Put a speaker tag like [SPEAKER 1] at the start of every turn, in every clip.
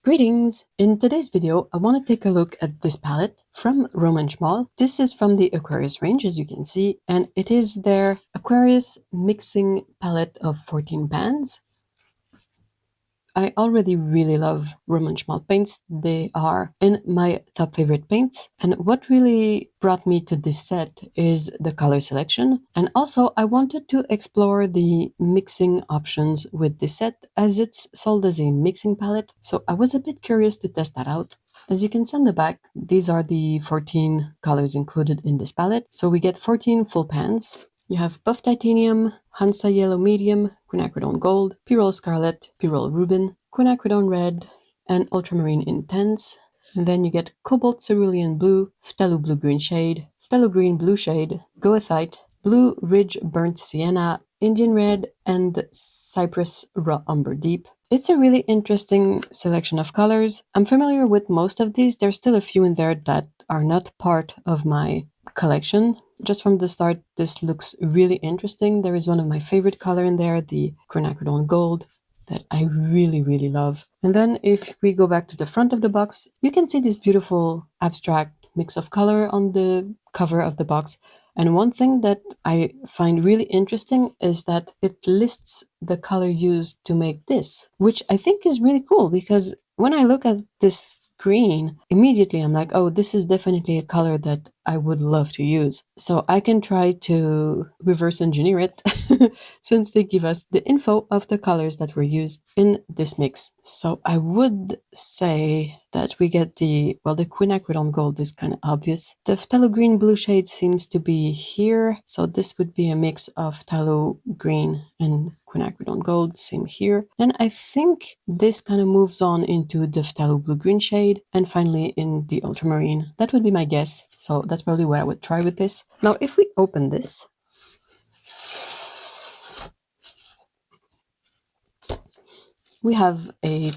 [SPEAKER 1] Greetings! In today's video, I want to take a look at this palette from Szmal. This is from the Aquarius range, as you can see, and it is their Aquarius mixing palette of 14 pans. I already really love Szmal paints. They are in my top favorite paints. And what really brought me to this set is the color selection. And also I wanted to explore the mixing options with this set as it's sold as a mixing palette. So I was a bit curious to test that out. As you can see on the back, these are the 14 colors included in this palette. So we get 14 full pans. You have Buff Titanium, Hansa Yellow Medium, Quinacridone Gold, Pyrrole Scarlet, Pyrrole Ruben, Quinacridone Red, and Ultramarine Intense. And then you get Cobalt Cerulean Blue, Phthalo Blue Green Shade, Phthalo Green Blue Shade, Goethite, Blue Ridge Burnt Sienna, Indian Red, and Cypress Raw Umber Deep. It's a really interesting selection of colors. I'm familiar with most of these. There's still a few in there that are not part of my collection. Just from the start, this looks really interesting. There is one of my favorite color in there, the Quinacridone Gold, that I really love. And then if we go back to the front of the box, you can see this beautiful abstract mix of color on the cover of the box. And one thing that I find really interesting is that it lists the color used to make this, which I think is really cool because when I look at this green, immediately I'm like, oh, this is definitely a color that I would love to use. So I can try to reverse engineer it since they give us the info of the colors that were used in this mix. So I would say that we get the Quinacridone Gold is kind of obvious. The Phthalo Green Blue shade seems to be here. So this would be a mix of Phthalo Green and Quinacridone Gold, same here. And I think this kind of moves on into the Phthalo Blue Green shade and finally in the Ultramarine. That would be my guess. So that's probably what I would try with this. Now, if we open this, we have a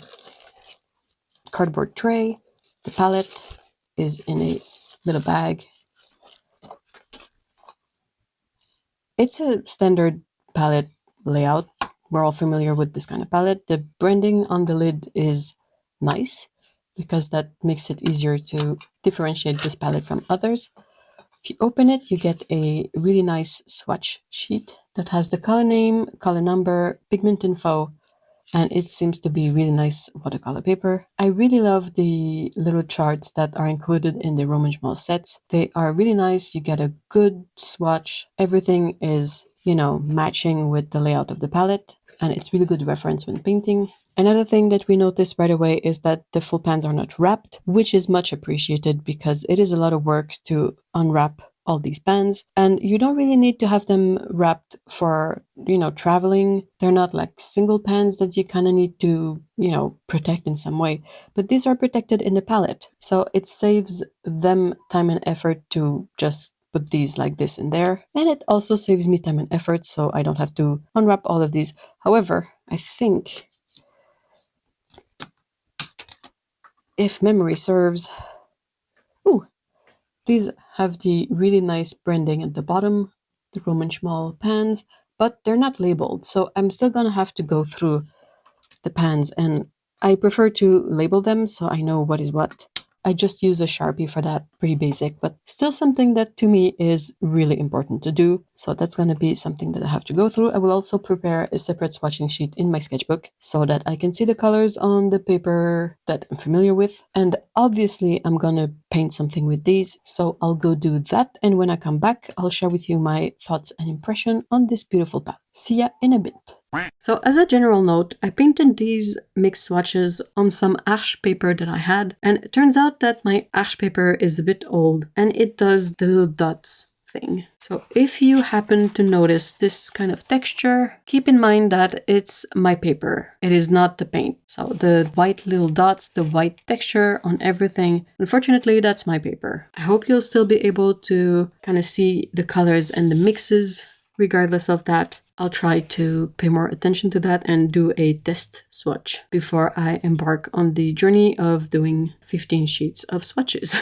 [SPEAKER 1] cardboard tray. The palette is in a little bag. It's a standard palette layout. We're all familiar with this kind of palette. The branding on the lid is nice because that makes it easier to differentiate this palette from others. If you open it, you get a really nice swatch sheet that has the color name, color number, pigment info, and it seems to be really nice watercolor paper. I really love the little charts that are included in the Szmal sets. They are really nice. You get a good swatch. Everything is, matching with the layout of the palette, and it's really good reference when painting. Another thing that we notice right away is that the full pans are not wrapped, which is much appreciated because it is a lot of work to unwrap all these pans, and you don't really need to have them wrapped for, traveling. They're not like single pans that you kind of need to, protect in some way, but these are protected in the palette. So it saves them time and effort to just put these like this in there. And it also saves me time and effort, so I don't have to unwrap all of these. However, I think if memory serves, these have the really nice branding at the bottom, the Szmal pans, but they're not labeled. So I'm still gonna have to go through the pans, and I prefer to label them so I know what is what. I just use a Sharpie for that, pretty basic, but still something that to me is really important to do. So that's going to be something that I have to go through. I will also prepare a separate swatching sheet in my sketchbook so that I can see the colors on the paper that I'm familiar with. And obviously I'm going to paint something with these, so I'll go do that. And when I come back, I'll share with you my thoughts and impression on this beautiful palette. See ya in a bit. So as a general note, I painted these mixed swatches on some Arches paper that I had, and it turns out that my Arches paper is a bit old and it does the little dots thing. So if you happen to notice this kind of texture, keep in mind that it's my paper. It is not the paint. So the white little dots, the white texture on everything, unfortunately, that's my paper. I hope you'll still be able to kind of see the colors and the mixes. Regardless of that, I'll try to pay more attention to that and do a test swatch before I embark on the journey of doing 15 sheets of swatches.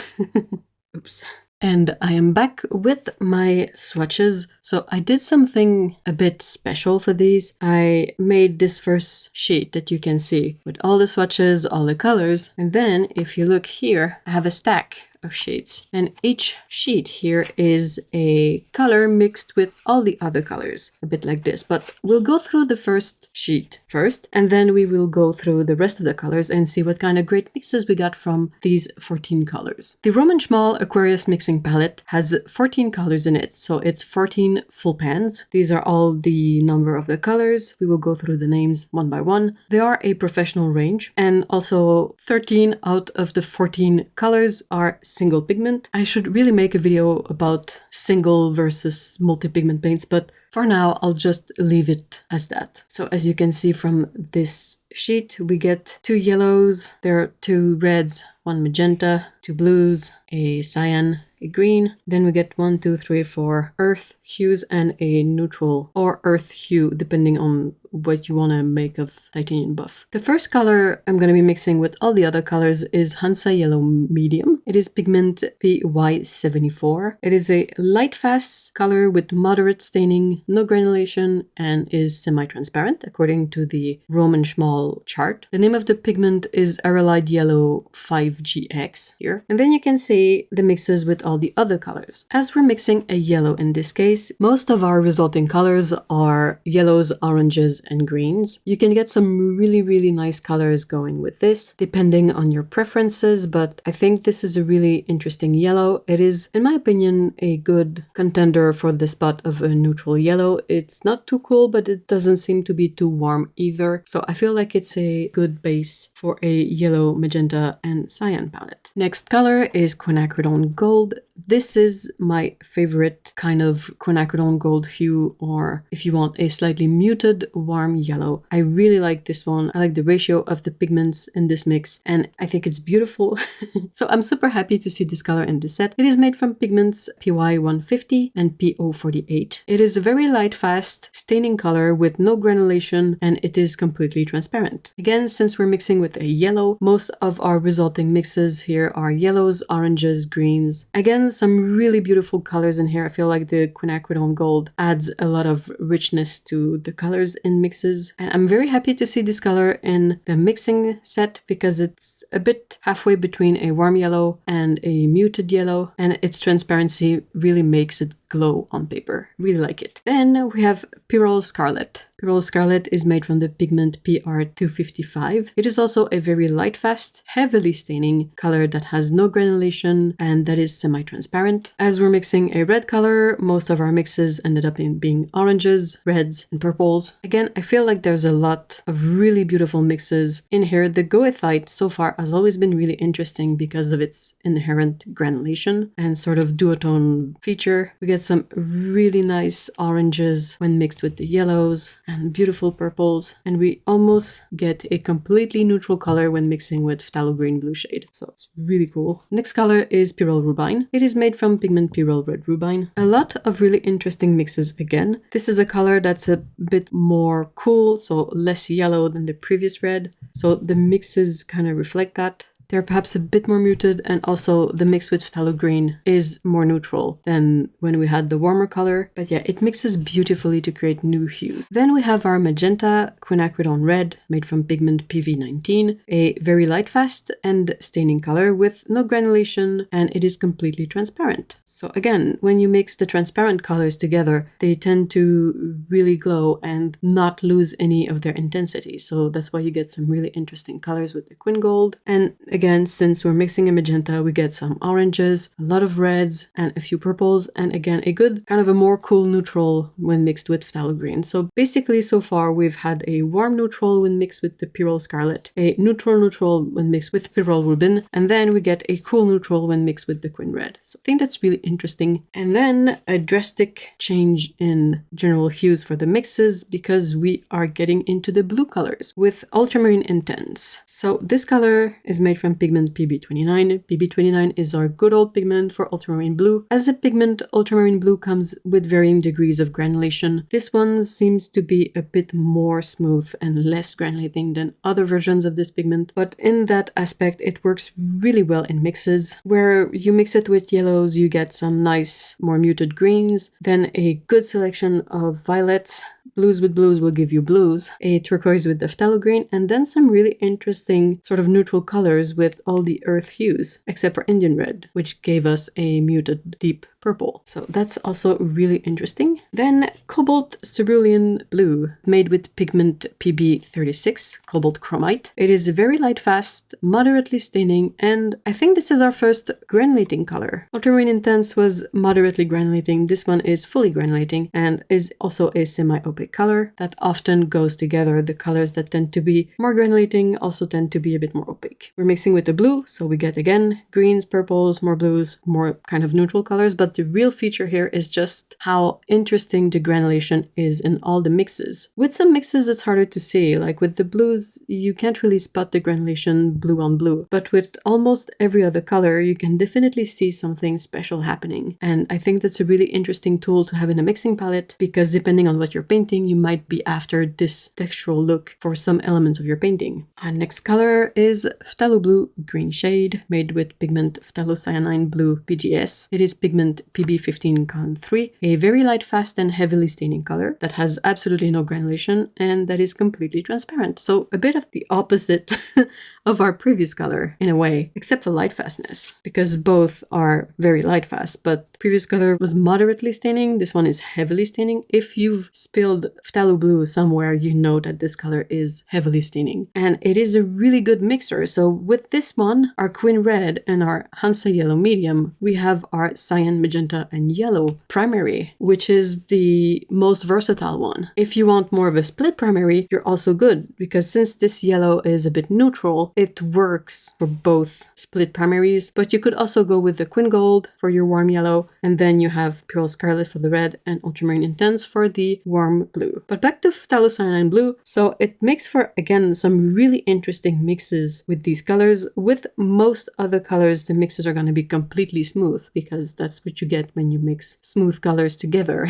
[SPEAKER 1] Oops. And I am back with my swatches. So I did something a bit special for these. I made this first sheet that you can see with all the swatches, all the colors. And then if you look here, I have a stack of sheets, and each sheet here is a color mixed with all the other colors, a bit like this. But we'll go through the first sheet first, and then we will go through the rest of the colors and see what kind of great mixes we got from these 14 colors. The Roman Szmal Aquarius mixing palette has 14 colors in it, so it's 14 full pans. These are all the number of the colors. We will go through the names one by one. They are a professional range, and also 13 out of the 14 colors are single pigment. I should really make a video about single versus multi-pigment paints, but for now I'll just leave it as that. So as you can see from this sheet, we get 2 yellows, there are 2 reds, 1 magenta, 2 blues, a cyan, a green. Then we get 1, 2, 3, 4 earth hues and a neutral or earth hue, depending on what you want to make of titanium buff. The first color I'm going to be mixing with all the other colors is Hansa Yellow Medium. It is pigment PY74. It is a light fast color with moderate staining, no granulation, and is semi-transparent according to the Roman Szmal chart. The name of the pigment is Arylide Yellow 5GX here. And then you can see the mixes with all the other colors. As we're mixing a yellow in this case, most of our resulting colors are yellows, oranges, and greens. You can get some really nice colors going with this, depending on your preferences, but I think this is a really interesting yellow. It is, in my opinion, a good contender for the spot of a neutral yellow. It's not too cool, but it doesn't seem to be too warm either. So I feel like it's a good base for a yellow, magenta, and cyan palette. Next color is quinacridone gold. This is my favorite kind of quinacridone gold hue, or if you want a slightly muted warm yellow. I really like this one. I like the ratio of the pigments in this mix, and I think it's beautiful. So I'm super happy to see this color in this set. It is made from pigments PY150 and PO48. It is a very light, fast, staining color with no granulation, and it is completely transparent. Again, since we're mixing with a yellow, most of our resulting mixes here are yellows, oranges, greens. Again, some really beautiful colors in here. I feel like the quinacridone gold adds a lot of richness to the colors in mixes, and I'm very happy to see this color in the mixing set because it's a bit halfway between a warm yellow and a muted yellow, and its transparency really makes it glow on paper. Really like it. Then we have Pyrrole Scarlet. Pyrrole Scarlet is made from the pigment PR255. It is also a very light, fast, heavily staining color that has no granulation and that is semi-transparent. As we're mixing a red color, most of our mixes ended up being oranges, reds, and purples. Again, I feel like there's a lot of really beautiful mixes in here. The goethite so far has always been really interesting because of its inherent granulation and sort of duotone feature. We get some really nice oranges when mixed with the yellows and beautiful purples, and we almost get a completely neutral color when mixing with phthalo green blue shade, so it's really cool. Next color is Pyrrole Rubine. It is made from pigment Pyrrole Red Rubine. A lot of really interesting mixes again. This is a color that's a bit more cool, so less yellow than the previous red, so the mixes kind of reflect that. They're perhaps a bit more muted, and also the mix with phthalo green is more neutral than when we had the warmer color. But yeah, it mixes beautifully to create new hues. Then we have our magenta quinacridone red, made from pigment PV19, a very light, fast, and staining color with no granulation, and it is completely transparent. So again, when you mix the transparent colors together, they tend to really glow and not lose any of their intensity. So that's why you get some really interesting colors with the quin gold. And again, since we're mixing a magenta, we get some oranges, a lot of reds, and a few purples, and again, a good kind of a more cool neutral when mixed with phthalo green. So basically, so far, we've had a warm neutral when mixed with the Pyrrole Scarlet, a neutral when mixed with Pyrrole Rubin, and then we get a cool neutral when mixed with the Quin Red. So I think that's really interesting. And then a drastic change in general hues for the mixes because we are getting into the blue colors with Ultramarine Intense. So this color is made from from pigment PB29. PB29 is our good old pigment for ultramarine blue. As a pigment, ultramarine blue comes with varying degrees of granulation. This one seems to be a bit more smooth and less granulating than other versions of this pigment, but in that aspect it works really well in mixes. Where you mix it with yellows, you get some nice, more muted greens, then a good selection of violets. Blues with blues will give you blues, a turquoise with the phthalo green, and then some really interesting sort of neutral colors with all the earth hues, except for Indian red, which gave us a muted deep purple. So that's also really interesting. Then cobalt cerulean blue, made with pigment PB36, cobalt chromite. It is very light fast, moderately staining, and I think this is our first granulating color. Ultramarine Intense was moderately granulating. This one is fully granulating and is also a semi-opaque color. That often goes together. The colors that tend to be more granulating also tend to be a bit more opaque. We're mixing with the blue, so we get again greens, purples, more blues, more kind of neutral colors, but the real feature here is just how interesting the granulation is in all the mixes. With some mixes it's harder to see, like with the blues you can't really spot the granulation blue on blue, but with almost every other color you can definitely see something special happening. And I think that's a really interesting tool to have in a mixing palette, because depending on what you're painting, you might be after this textural look for some elements of your painting. Our next color is phthalo blue green shade, made with pigment phthalocyanine blue PGS. It is pigment PB15-3, a very light, fast and heavily staining color that has absolutely no granulation and that is completely transparent. So a bit of the opposite of our previous color in a way, except for light fastness, because both are very light fast, but previous color was moderately staining. This one is heavily staining. If you've spilled phthalo blue somewhere, you know that this color is heavily staining. And it is a really good mixer. So with this one, our Queen Red and our Hansa Yellow medium, we have our Cyan, Magenta and Yellow primary, which is the most versatile one. If you want more of a split primary, you're also good, because since this yellow is a bit neutral, it works for both split primaries, but you could also go with the Queen Gold for your warm yellow, and then you have Pearl Scarlet for the red and Ultramarine Intense for the warm blue. But back to phthalocyanine blue, so it makes for, again, some really interesting mixes with these colors. With most other colors, the mixes are going to be completely smooth, because that's what you get when you mix smooth colors together.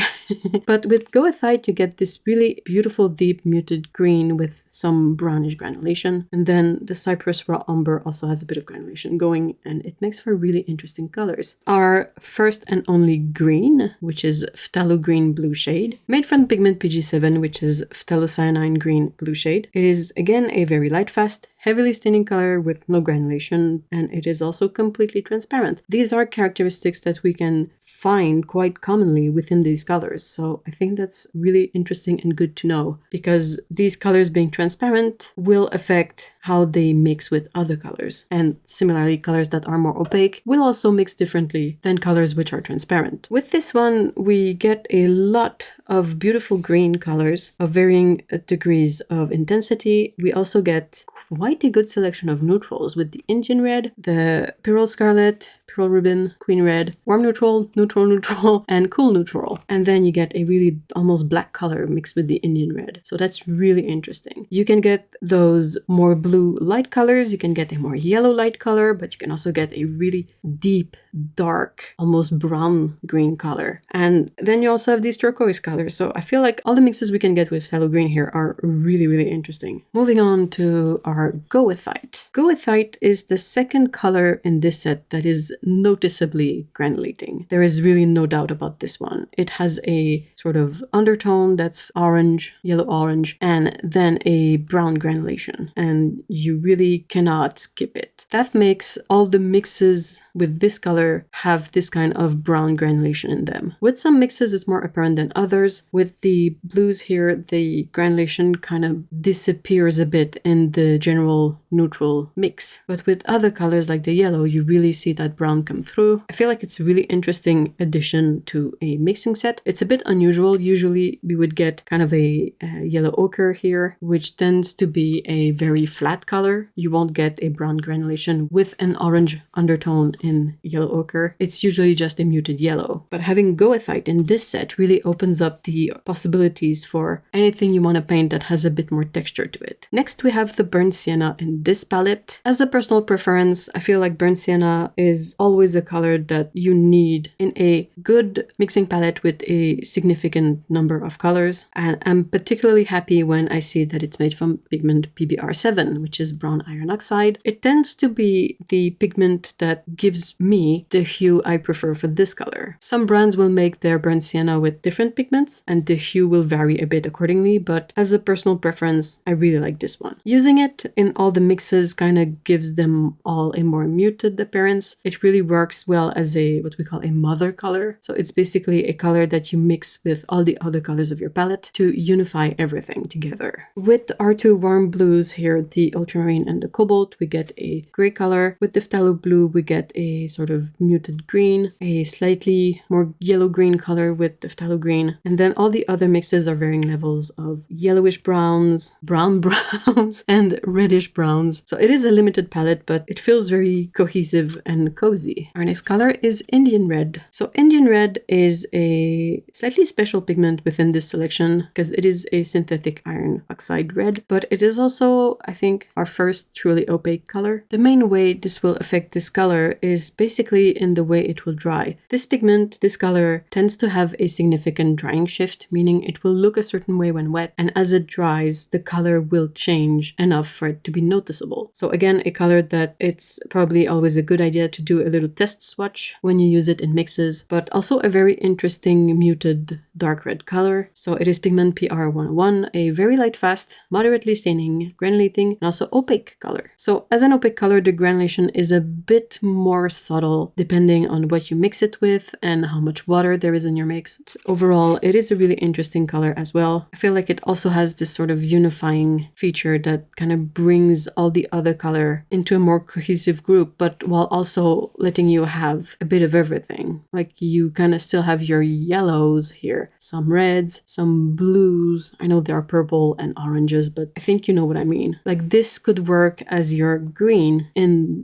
[SPEAKER 1] But with goethite, you get this really beautiful deep muted green with some brownish granulation, and then the Cypress Raw Umber also has a bit of granulation going, and it makes for really interesting colors. Our first and only green, which is phthalo green blue shade, made from pigment PG7, which is phthalocyanine green blue shade. It is again a very light fast, heavily staining color with no granulation, and it is also completely transparent. These are characteristics that we can find quite commonly within these colors, so I think that's really interesting and good to know, because these colors being transparent will affect how they mix with other colors, and similarly colors that are more opaque will also mix differently than colors which are transparent. With this one we get a lot of beautiful green colors of varying degrees of intensity. We also get quite a good selection of neutrals with the Indian Red, the Pearl Scarlet, Pearl Ribbon, Queen Red, Warm Neutral, Neutral Neutral, and Cool Neutral. And then you get a really almost black color mixed with the Indian Red. So that's really interesting. You can get those more blue light colors, you can get a more yellow light color, but you can also get a really deep, dark, almost brown green color. And then you also have these turquoise colors. So I feel like all the mixes we can get with phthalo green here are really, really interesting. Moving on to our goethite. Goethite is the second color in this set that is noticeably granulating. There is really no doubt about this one. It has a sort of undertone that's orange, yellow-orange, and then a brown granulation, and you really cannot skip it. That makes all the mixes with this color have this kind of brown granulation in them. With some mixes it's more apparent than others. With the blues here, the granulation kind of disappears a bit in the general neutral mix. But with other colors like the yellow, you really see that brown come through. I feel like it's a really interesting addition to a mixing set. It's a bit unusual. Usually we would get kind of a yellow ochre here, which tends to be a very flat flat color. You won't get a brown granulation with an orange undertone in yellow ochre. It's usually just a muted yellow. But having goethite in this set really opens up the possibilities for anything you want to paint that has a bit more texture to it. Next, we have the burnt sienna in this palette. As a personal preference, I feel like burnt sienna is always a color that you need in a good mixing palette with a significant number of colors. And I'm particularly happy when I see that it's made from pigment PBR7, which is brown iron oxide. It tends to be the pigment that gives me the hue I prefer for this color. Some brands will make their burnt sienna with different pigments, and the hue will vary a bit accordingly, but as a personal preference, I really like this one. Using it in all the mixes kind of gives them all a more muted appearance. It really works well as a what we call a mother color. So it's basically a color that you mix with all the other colors of your palette to unify everything together. With our two warm blues here, the ultramarine and the cobalt, we get a gray color. With the phthalo blue, we get a sort of muted green, a slightly more yellow-green color with the phthalo green. And then all the other mixes are varying levels of yellowish browns, brown browns, and reddish browns. So it is a limited palette, but it feels very cohesive and cozy. Our next color is Indian red. So Indian red is a slightly special pigment within this selection because it is a synthetic iron oxide red, but it is also, I think, our first truly opaque color. The main way this will affect this color is basically in the way it will dry. This pigment, this color, tends to have a significant drying shift, meaning it will look a certain way when wet, and as it dries, the color will change enough for it to be noticeable. So again, a color that it's probably always a good idea to do a little test swatch when you use it in mixes, but also a very interesting muted dark red color. So it is pigment PR101, a very light fast, moderately staining, granulating, and also opaque color. So as an opaque color, the granulation is a bit more subtle depending on what you mix it with and how much water there is in your mix. Overall, it is a really interesting color as well. I feel like it also has this sort of unifying feature that kind of brings all the other color into a more cohesive group, but while also letting you have a bit of everything. Like you kind of still have your yellows here, some reds, some blues. I know there are purple and oranges, but I think you know what I mean. Like this could work as your green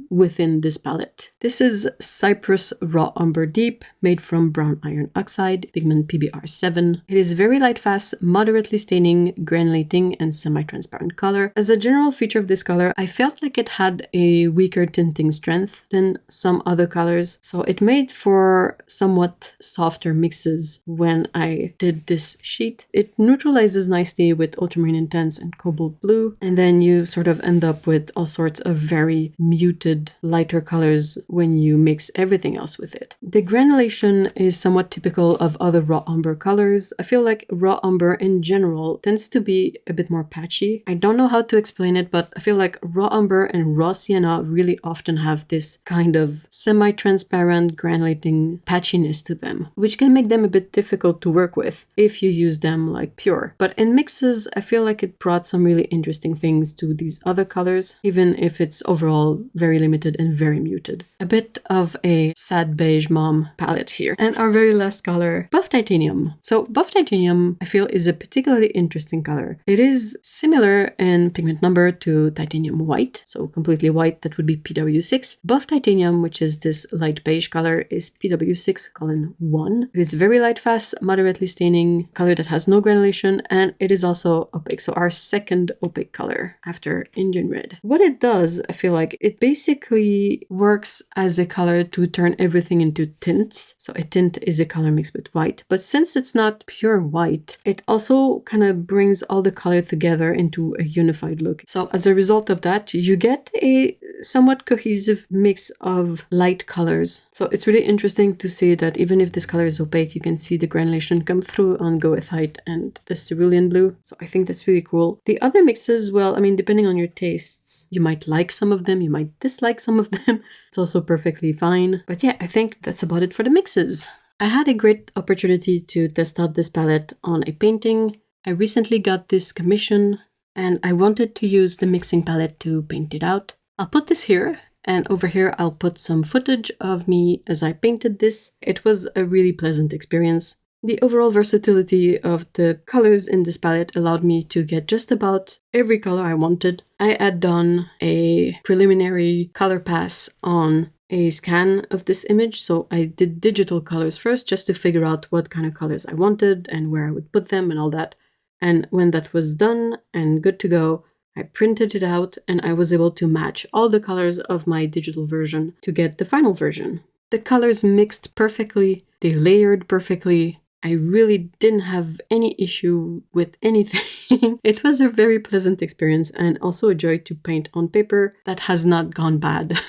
[SPEAKER 1] within this palette. This is Cyprus Raw Umber Deep, made from brown iron oxide, pigment PBR7. It is very light fast, moderately staining, granulating, and semi-transparent color. As a general feature of this color, I felt like it had a weaker tinting strength than some other colors, so it made for somewhat softer mixes when I did this sheet. It neutralizes nicely with ultramarine intense and cobalt blue, and then you sort of end up with all sorts of very muted, lighter colors when you mix everything else with it. The granulation is somewhat typical of other raw umber colors. I feel like raw umber in general tends to be a bit more patchy. I don't know how to explain it, but I feel like raw umber and raw sienna really often have this kind of semi-transparent granulating patchiness to them, which can make them a bit difficult to work with if you use them like pure. But in mixes, I feel like it brought some really interesting things to these other colors, even if it's overall very limited and very muted. A bit of a sad beige mom palette here. And our very last color, Buff Titanium. So Buff Titanium, I feel, is a particularly interesting color. It is similar in pigment number to Titanium White, so completely white, that would be PW6. Buff Titanium, which is this light beige color, is PW6:1. It is very light fast, moderately staining, color that has no granulation, and it is also opaque. So our second opaque color after Indian red. What it does, I feel like, it basically works as a color to turn everything into tints. So a tint is a color mixed with white, but since it's not pure white, it also kind of brings all the color together into a unified look. So as a result of that, you get a somewhat cohesive mix of light colors. So it's really interesting to see that even if this color is opaque, you can see the granulation come through on goethite and the cerulean blue. So I think that's really cool. The other mixes, well, I mean, depending on your tastes, you might like some of them, you might dislike some of them. It's also perfectly fine. But yeah, I think that's about it for the mixes. I had a great opportunity to test out this palette on a painting. I recently got this commission and I wanted to use the mixing palette to paint it out. I'll put this here, and over here I'll put some footage of me as I painted this. It was a really pleasant experience. The overall versatility of the colors in this palette allowed me to get just about every color I wanted. I had done a preliminary color pass on a scan of this image, so I did digital colors first just to figure out what kind of colors I wanted and where I would put them and all that. And when that was done and good to go, I printed it out and I was able to match all the colors of my digital version to get the final version. The colors mixed perfectly, they layered perfectly. I really didn't have any issue with anything. It was a very pleasant experience and also a joy to paint on paper that has not gone bad.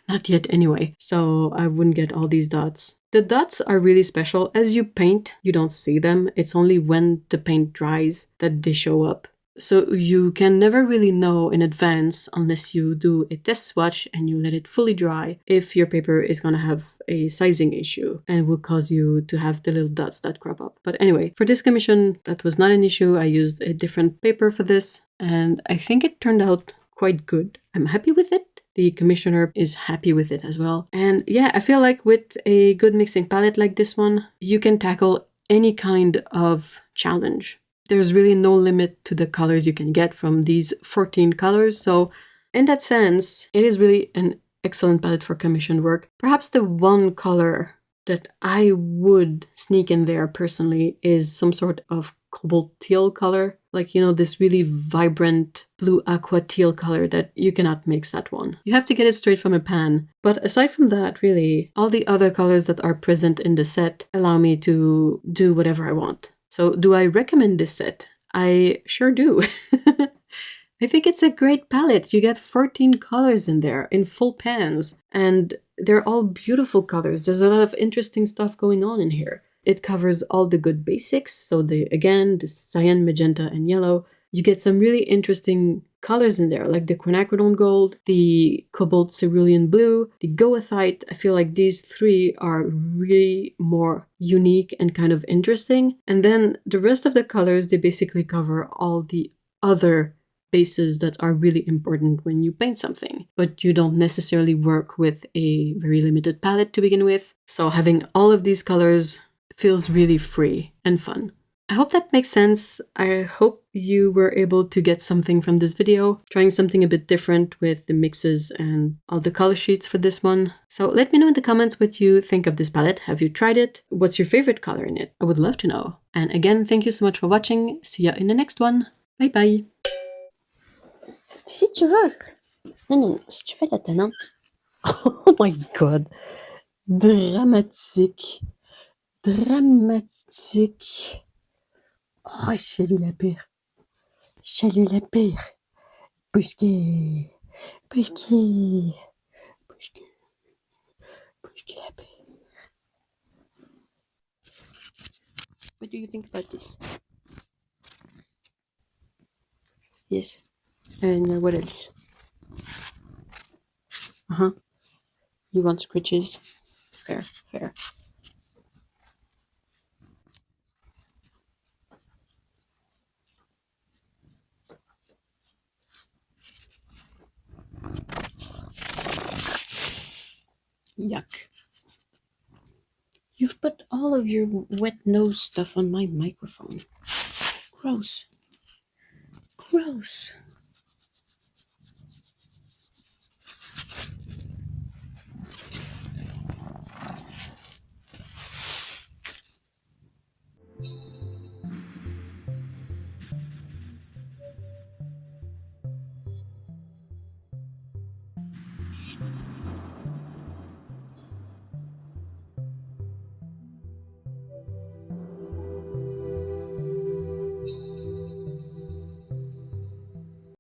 [SPEAKER 1] Not yet anyway, so I wouldn't get all these dots. The dots are really special. As you paint, you don't see them. It's only when the paint dries that they show up. So you can never really know in advance unless you do a test swatch and you let it fully dry if your paper is going to have a sizing issue and will cause you to have the little dots that crop up. But anyway, for this commission, that was not an issue. I used a different paper for this and I think it turned out quite good. I'm happy with it. The commissioner is happy with it as well. And yeah, I feel like with a good mixing palette like this one, you can tackle any kind of challenge. There's really no limit to the colors you can get from these 14 colors. So in that sense, it is really an excellent palette for commissioned work. Perhaps the one color that I would sneak in there personally is some sort of cobalt teal color. Like, you know, this really vibrant blue aqua teal color that you cannot mix that one. You have to get it straight from a pan. But aside from that, really, all the other colors that are present in the set allow me to do whatever I want. So do I recommend this set? I sure do. I think it's a great palette. You get 14 colors in there in full pans and they're all beautiful colors. There's a lot of interesting stuff going on in here. It covers all the good basics. So the cyan, magenta, and yellow. You get some really interesting colors in there, like the quinacridone gold, the cobalt cerulean blue, the goethite. I feel like these three are really more unique and kind of interesting. And then the rest of the colors, they basically cover all the other bases that are really important when you paint something, but you don't necessarily work with a very limited palette to begin with. So having all of these colors feels really free and fun. I hope that makes sense. I hope you were able to get something from this video, trying something a bit different with the mixes and all the color sheets for this one. So let me know in the comments what you think of this palette. Have you tried it? What's your favorite color in it? I would love to know. And again, thank you so much for watching. See ya in the next one. Bye bye. Si tu veux. Non, non, si tu fais la talente. Oh my god. Dramatique. Dramatique. Oh, salut la pire. Salut la pire. Bousquet. Bousquet. Bousquet. Bousquet la pire. What do you think about this? Yes. And what else? Uh-huh. You want scritches? Fair, fair. Yuck. You've put all of your wet nose stuff on my microphone. Gross. Gross.